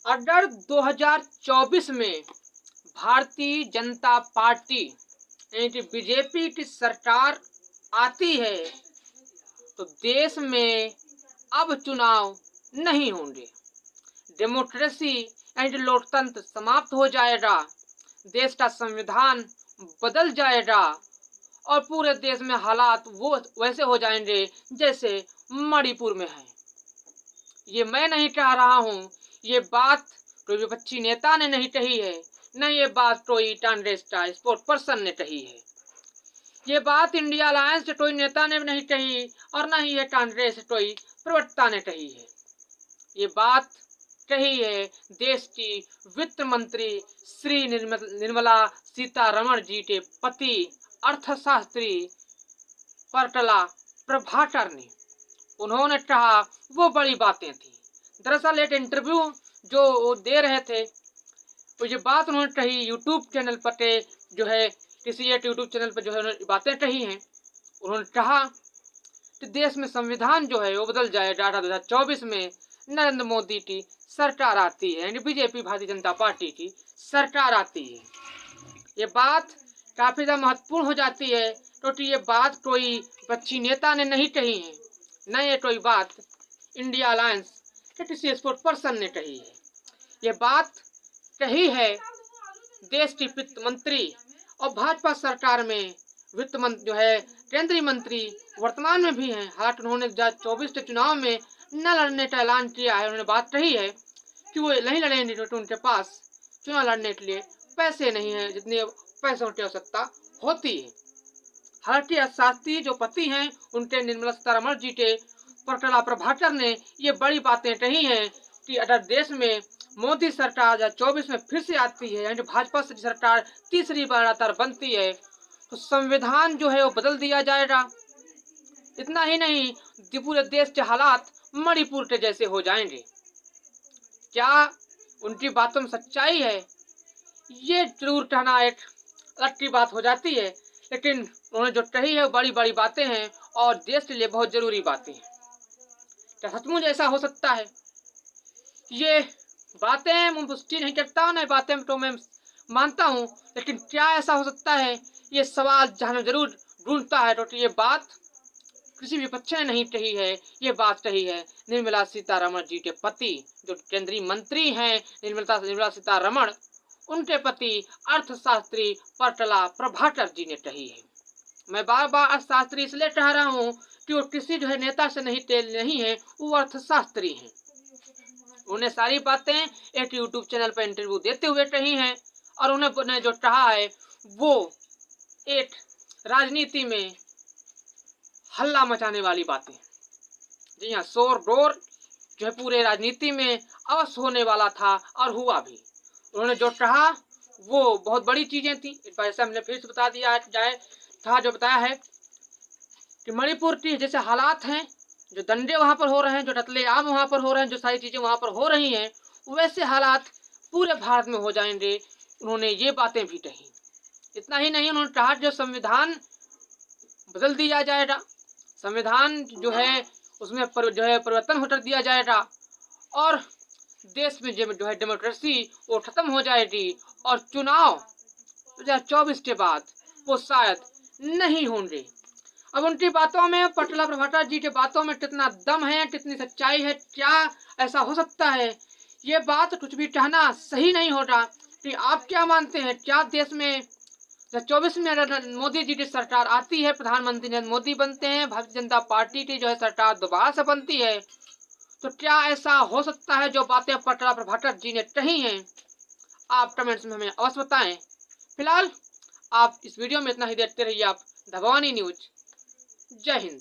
अगर 2024 में भारतीय जनता पार्टी यानी बीजेपी की सरकार आती है तो देश में अब चुनाव नहीं होंगे। डेमोक्रेसी यानी लोकतंत्र समाप्त हो जाएगा, देश का संविधान बदल जाएगा और पूरे देश में हालात वो वैसे हो जाएंगे जैसे मणिपुर में है। ये मैं नहीं कह रहा हूँ, ये बात कोई विपक्षी नेता ने नहीं कही है, न ये बात कोई कांग्रेस का स्पोर्ट पर्सन ने कही है। ये बात इंडिया अलायंस के कोई नेता ने नहीं कही और न ही ये कांग्रेस के कोई प्रवक्ता ने कही है। ये बात कही है देश की वित्त मंत्री श्री निर्मला सीतारमण जी के पति अर्थशास्त्री पर्टला प्रभाकर ने। उन्होंने कहा वो बड़ी बातें थी। दरअसल एक इंटरव्यू जो वो दे रहे थे, तो ये बात उन्होंने कही यूट्यूब चैनल पर के जो है किसी एक यूट्यूब चैनल पर जो है उन्होंने बातें कही हैं। उन्होंने कहा कि देश में संविधान जो है वो बदल जाएगा। 2024 में नरेंद्र मोदी की सरकार आती है, यानी बीजेपी भारतीय जनता पार्टी की सरकार आती है। ये बात काफी ज्यादा महत्वपूर्ण हो जाती है क्योंकि ये बात कोई विपक्षी नेता ने नहीं कही है, न ये कोई बात इंडिया अलायंस के किसी स्पोर्ट पर्सन ने कही है। ये बात कही है देश की वित्त मंत्री और भाजपा सरकार में वित्त मंत्री जो है केंद्रीय मंत्री वर्तमान में भी हैं। हालांकि उन्होंने 2024 के चुनाव में न लड़ने का ऐलान किया है। उन्होंने बात कही है कि वो नहीं लड़ेंगे क्योंकि उनके पास चुनाव लड़ने के लिए पैसे नहीं है, जितने पैसों की आवश्यकता होती है। हालांकि अर्थशास्त्री जो पति हैं उनके निर्मला सीतारमण जी के पर्टला प्रभाकर ने ये बड़ी बातें कही हैं कि अगर देश में मोदी सरकार 2024 में फिर से आती है, यानी भाजपा से सरकार तीसरी बार लगातार बनती है, तो संविधान जो है वो बदल दिया जाएगा। इतना ही नहीं, पूरे देश के हालात मणिपुर के जैसे हो जाएंगे। क्या उनकी बातों में सच्चाई है? ये जरूर कहना एक अलग की बात हो जाती है, लेकिन उन्होंने जो कही है वो बड़ी बड़ी बातें हैं और देश के लिए बहुत जरूरी बातें हैं। क्या सचमुच ऐसा हो सकता है? ये बातें मैं पुष्टि नहीं करता हूँ, न बातें तो मैं मानता हूँ, लेकिन क्या ऐसा हो सकता है, ये सवाल जहाँ जरूर ढूंढता है। तो ये बात किसी विपक्ष ने नहीं कही है, ये बात कही है निर्मला सीतारमण जी के पति जो केंद्रीय मंत्री हैं निर्मला सीतारमण, उनके पति अर्थशास्त्री पर्टला प्रभाकर जी ने कही है। मैं बार बार अर्थशास्त्री इसलिए कह रहा हूँ कि वो किसी जो है नेता से नहीं है, वो अर्थशास्त्री हैं। उन्हें सारी बातें एक यूट्यूब चैनल पर इंटरव्यू देते हुए कही हैं और उन्हें जो कहा है वो एक राजनीति में हल्ला मचाने वाली बातें। जी हाँ, शोर शोर जो है पूरे राजनीति में अवश्य होने वाला था और हुआ भी। उन्होंने जो कहा वो बहुत बड़ी चीजें थी। इस बार से हमने फिर से बता दिया जाए था, जो बताया है कि मणिपुर की जैसे हालात हैं, जो दंगे वहां पर हो रहे हैं, जो कत्लेआम वहां पर हो रहे हैं, जो सारी चीजें वहां पर हो रही हैं, वैसे हालात पूरे भारत में हो जाएंगे। उन्होंने ये बातें भी कही। इतना ही नहीं, उन्होंने कहा जो संविधान बदल दिया जाएगा, संविधान जो है उसमें जो है परिवर्तन कर दिया जाएगा और देश में जो है डेमोक्रेसी वो खत्म हो जाएगी और चुनाव 2024 के बाद वो शायद नहीं होंगे। अब उनकी बातों में, पर्टला प्रभाकर जी के बातों में कितना दम है, कितनी सच्चाई है, क्या ऐसा हो सकता है, ये बात कुछ भी कहना सही नहीं होगा। कि आप क्या मानते हैं, क्या देश में 2024 में अगर मोदी जी की सरकार आती है, प्रधानमंत्री नरेंद्र मोदी बनते हैं, भारतीय जनता पार्टी की जो है सरकार दोबारा से बनती है, तो क्या ऐसा हो सकता है जो बातें पर्टला प्रभाकर जी ने कही हैं? आप कमेंट्स में हमें अवश्य बताएं। फिलहाल आप इस वीडियो में इतना ही देखते रहिए आप द भवानी न्यूज। जय हिंद।